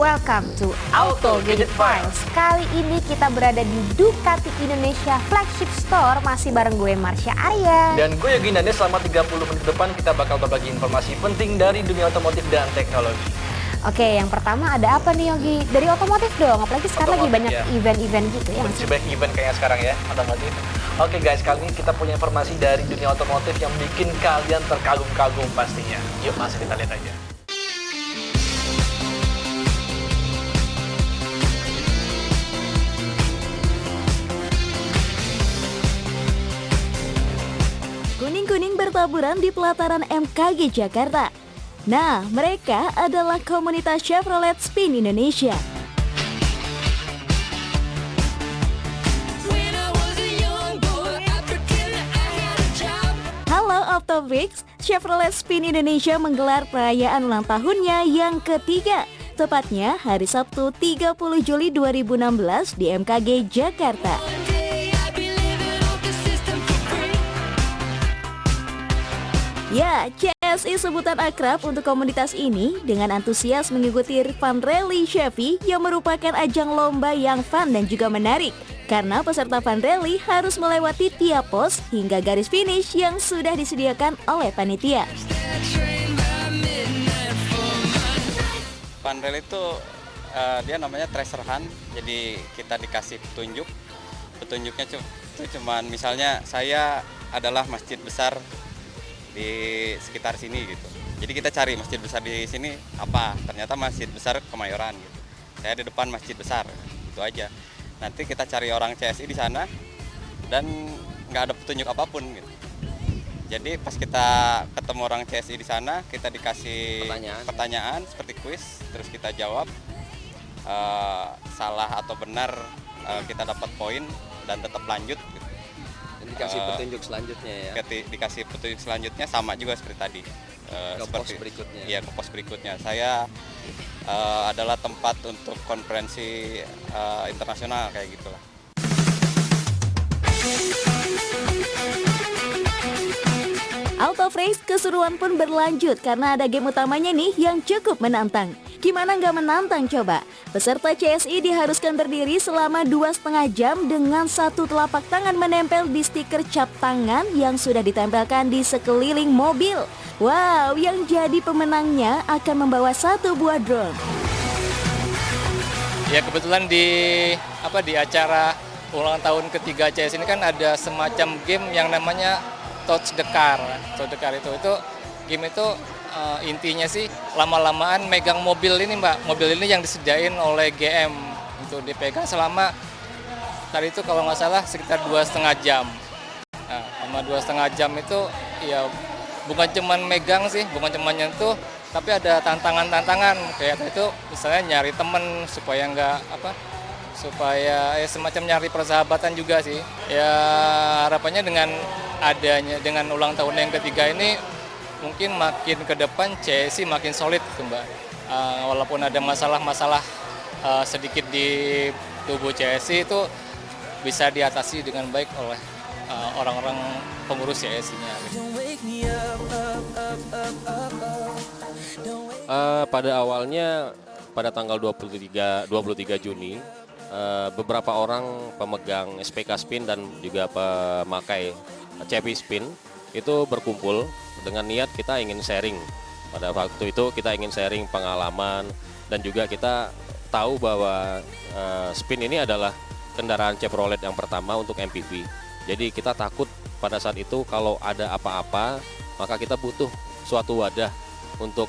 welcome to Auto Gadget Files. Kali ini kita berada di Ducati Indonesia Flagship Store, masih bareng gue Marsha Arya. Dan gue Yogi Nande. Selama 30 menit ke depan kita bakal berbagi informasi penting dari dunia otomotif dan teknologi. Oke, yang pertama ada apa nih Yogi? Dari otomotif dong, apalagi sekarang lagi banyak event-event gitu ya. Masih banyak event kayaknya sekarang ya, otomotif. Oke guys, kali ini kita punya informasi dari dunia otomotif yang bikin kalian terkagum-kagum pastinya. Yuk masuk kita lihat aja. Kuning-kuning bertaburan di pelataran MKG Jakarta. Nah, mereka adalah komunitas Chevrolet Spin Indonesia. Halo Autofreaks, Chevrolet Spin Indonesia menggelar perayaan ulang tahunnya yang ketiga, tepatnya hari Sabtu 30 Juli 2016 di MKG Jakarta. Ya, CSI sebutan akrab untuk komunitas ini dengan antusias mengikuti Fun Rally Chevy yang merupakan ajang lomba yang fun dan juga menarik. Karena peserta Fun Rally harus melewati tiap pos hingga garis finish yang sudah disediakan oleh panitia. Fun Rally itu dia namanya treasure hunt, jadi kita dikasih petunjuk. Petunjuknya cuman misalnya saya adalah masjid besar di sekitar sini gitu. Jadi kita cari masjid besar di sini apa? Ternyata masjid besar Kemayoran gitu. Saya di depan masjid besar, itu aja. Nanti kita cari orang CSI di sana dan nggak ada petunjuk apapun gitu. Jadi pas kita ketemu orang CSI di sana, kita dikasih pertanyaan seperti kuis, terus kita jawab salah atau benar, kita dapat poin dan tetap lanjut gitu. Dikasih petunjuk selanjutnya ya. Dikasih petunjuk selanjutnya sama juga seperti tadi. Pos berikutnya. Iya, ke pos berikutnya. Saya adalah tempat untuk konferensi internasional kayak gitulah. Autofreaks, keseruan pun berlanjut karena ada game utamanya nih yang cukup menantang. Gimana nggak menantang coba? Peserta CSI diharuskan berdiri selama 2,5 jam dengan satu telapak tangan menempel di stiker cap tangan yang sudah ditempelkan di sekeliling mobil. Wow, yang jadi pemenangnya akan membawa satu buah drone. Ya kebetulan di acara ulang tahun ketiga CS ini kan ada semacam game yang namanya Touch the Car. Touch the Car itu game itu intinya sih lama-lamaan megang mobil ini Mbak. Mobil ini yang disediain oleh GM itu dipegang selama tadi itu kalau nggak salah sekitar 2,5 jam. Nah, selama 2,5 jam itu ya bukan cuman megang sih, bukan cuman nyentuh, tapi ada tantangan-tantangan kayak itu misalnya nyari temen supaya supaya semacam nyari persahabatan juga sih. Ya harapannya dengan ulang tahun yang ketiga ini mungkin makin ke depan CSI makin solid tuh Mbak. Walaupun ada masalah-masalah sedikit di tubuh CSI itu bisa diatasi dengan baik oleh orang-orang pengurus CSI-nya. Pada awalnya pada tanggal 23 Juni beberapa orang pemegang SPK Spin dan juga pemakai CP Spin itu berkumpul dengan niat kita ingin sharing. Pada waktu itu kita ingin sharing pengalaman dan juga kita tahu bahwa Spin ini adalah kendaraan Chevrolet yang pertama untuk MPV. Jadi kita takut pada saat itu kalau ada apa-apa maka kita butuh suatu wadah untuk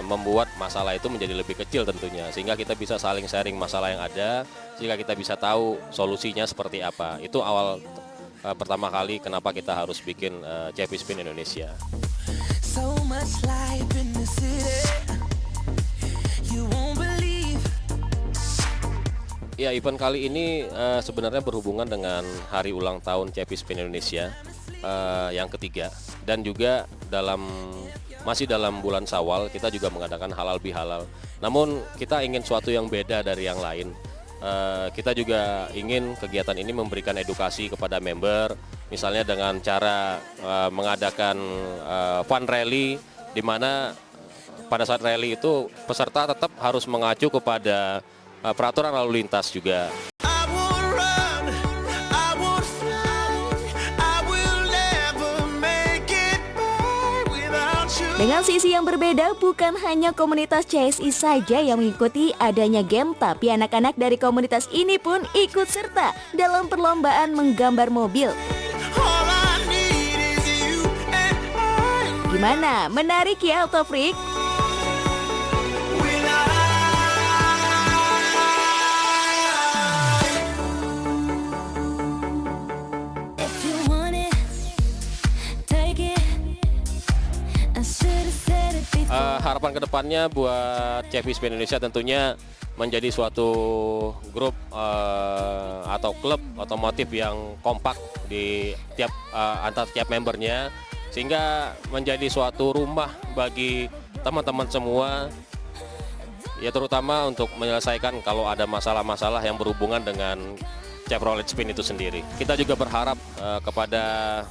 membuat masalah itu menjadi lebih kecil tentunya, sehingga kita bisa saling sharing masalah yang ada, sehingga kita bisa tahu solusinya seperti apa. Itu awal pertama kali kenapa kita harus bikin CP Spin Indonesia. Ya, event kali ini sebenarnya berhubungan dengan hari ulang tahun CP Spin Indonesia yang ketiga, dan juga masih dalam bulan Syawal kita juga mengadakan halal bihalal. Namun kita ingin suatu yang beda dari yang lain. Kita juga ingin kegiatan ini memberikan edukasi kepada member, misalnya dengan cara mengadakan fun rally di mana pada saat rally itu peserta tetap harus mengacu kepada peraturan lalu lintas juga. Dengan sisi yang berbeda, bukan hanya komunitas CSI saja yang mengikuti adanya game, tapi anak-anak dari komunitas ini pun ikut serta dalam perlombaan menggambar mobil. Gimana? Menarik ya, Autofreak? Harapan kedepannya buat CFI Spin Indonesia tentunya menjadi suatu grup atau klub otomotif yang kompak di antar tiap membernya, sehingga menjadi suatu rumah bagi teman-teman semua, ya terutama untuk menyelesaikan kalau ada masalah-masalah yang berhubungan dengan Chevrolet Spin itu sendiri. Kita juga berharap kepada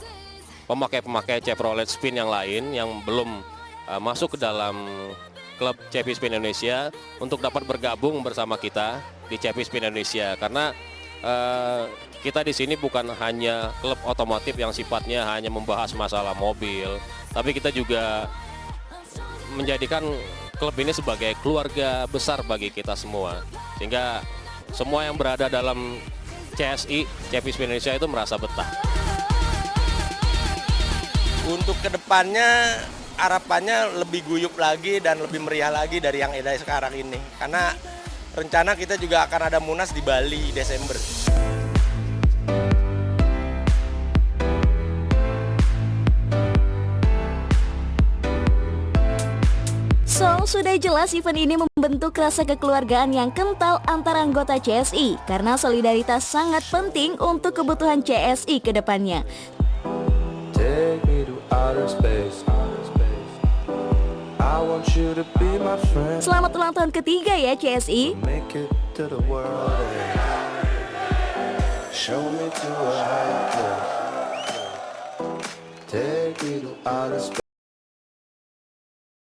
pemakai-pemakai Chevrolet Spin yang lain yang belum masuk ke dalam klub CFI Spin Indonesia untuk dapat bergabung bersama kita di CFI Spin Indonesia, karena kita di sini bukan hanya klub otomotif yang sifatnya hanya membahas masalah mobil, tapi kita juga menjadikan klub ini sebagai keluarga besar bagi kita semua, sehingga semua yang berada dalam CSI Spin Indonesia itu merasa betah. Untuk kedepannya harapannya lebih guyup lagi dan lebih meriah lagi dari yang ada sekarang ini. Karena rencana kita juga akan ada Munas di Bali Desember. So, sudah jelas event ini membentuk rasa kekeluargaan yang kental antara anggota CSI karena solidaritas sangat penting untuk kebutuhan CSI ke depannya. Selamat ulang tahun ketiga ya CSI.